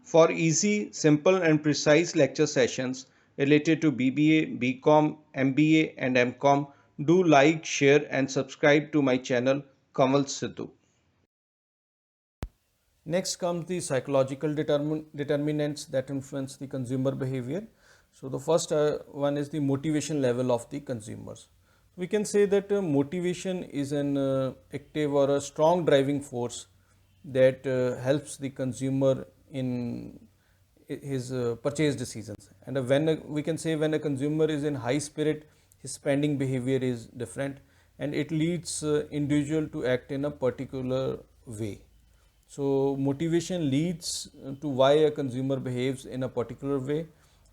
For easy, simple and precise lecture sessions related to BBA, BCOM, MBA and MCOM, do like, share and subscribe to my channel Kanwal Sidhu. Next comes the psychological determinants that influence the consumer behavior. So the first one is the motivation level of the consumers. We can say that motivation is an active or a strong driving force that helps the consumer in his purchase decisions. And we can say when a consumer is in high spirit, his spending behavior is different, and it leads individual to act in a particular way. So motivation leads to why a consumer behaves in a particular way.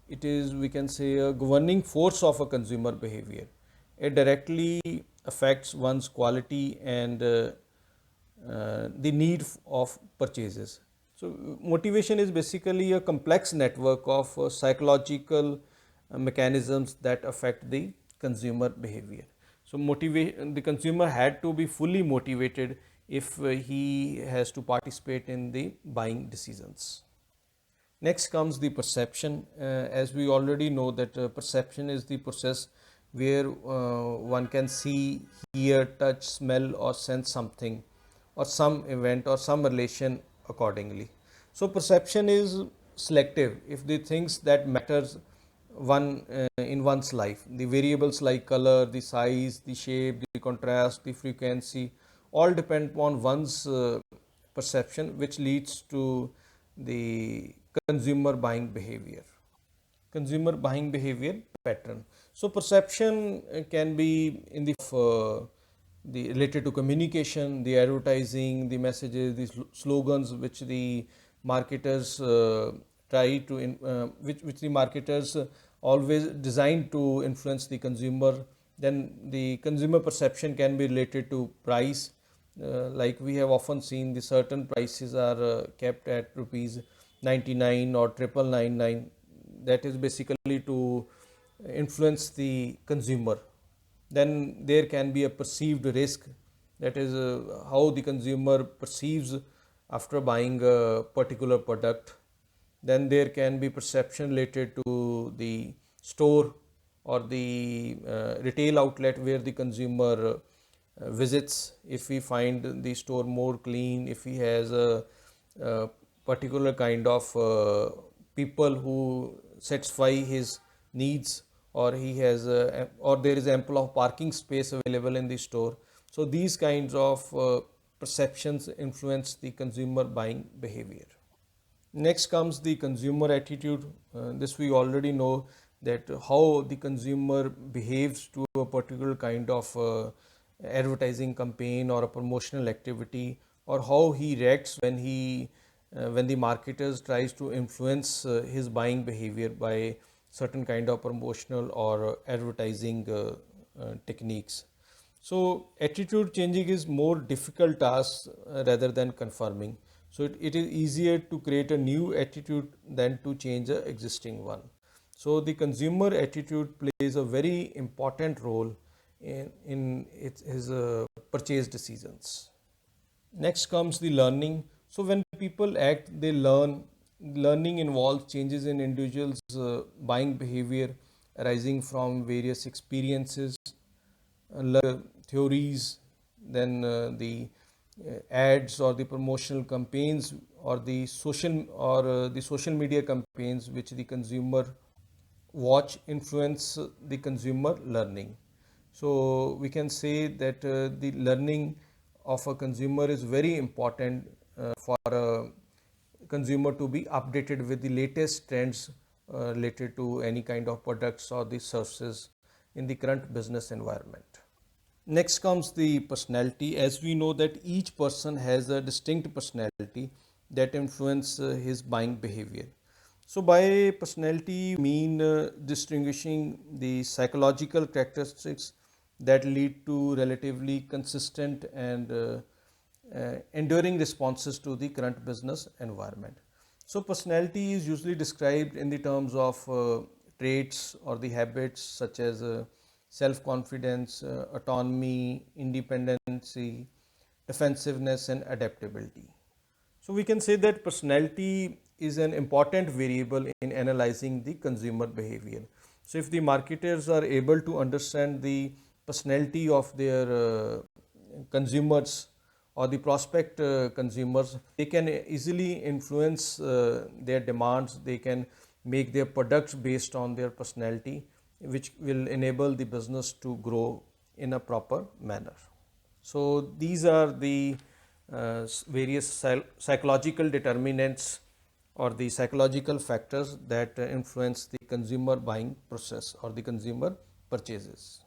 It is, we can say, a governing force of a consumer behavior. It directly affects one's quality and the need of purchases. So motivation is basically a complex network of psychological mechanisms that affect the consumer behavior. So the consumer had to be fully motivated if he has to participate in the buying decisions. Next comes the perception. As we already know that perception is the process where one can see, hear, touch, smell or sense something or some event or some relation accordingly. So perception is selective if the things that matters one in one's life, the variables like color, the size, the shape, the contrast, the frequency, all depend upon one's perception, which leads to the consumer buying behavior. Consumer buying behavior pattern. So perception can be in the related to communication, the advertising, the messages, the slogans which the marketers try to which the marketers always designed to influence the consumer. Then the consumer perception can be related to price, like we have often seen the certain prices are kept at rupees 99 or triple 99. That is basically to influence the consumer. Then there can be a perceived risk, that is how the consumer perceives after buying a particular product. Then there can be perception related to the store or the retail outlet where the consumer visits. If we find the store more clean, if he has a particular kind of people who satisfy his needs, or he has or there is ample of parking space available in the store. So these kinds of perceptions influence the consumer buying behavior. Next comes the consumer attitude. This we already know that how the consumer behaves to a particular kind of advertising campaign or a promotional activity, or how he reacts when the marketers tries to influence his buying behavior by certain kind of promotional or advertising techniques. So attitude changing is more difficult task rather than confirming. So it is easier to create a new attitude than to change an existing one. So the consumer attitude plays a very important role in his purchase decisions. Next comes the learning. So when people act, they learn. Learning involves changes in individuals' buying behavior arising from various experiences, theories, then ads or the promotional campaigns or the social media campaigns which the consumer watch influence the consumer learning. So we can say that the learning of a consumer is very important for a consumer to be updated with the latest trends related to any kind of products or the services in the current business environment. Next comes the personality. As we know that each person has a distinct personality that influence his buying behavior. So by personality we mean distinguishing the psychological characteristics that lead to relatively consistent and enduring responses to the current business environment. So personality is usually described in the terms of traits or the habits such as self-confidence, autonomy, independency, defensiveness and adaptability. So we can say that personality is an important variable in analyzing the consumer behavior. So if the marketers are able to understand the personality of their consumers or the prospect consumers, they can easily influence their demands. They can make their products based on their personality, which will enable the business to grow in a proper manner. So these are the various psychological determinants or the psychological factors that influence the consumer buying process or the consumer purchases.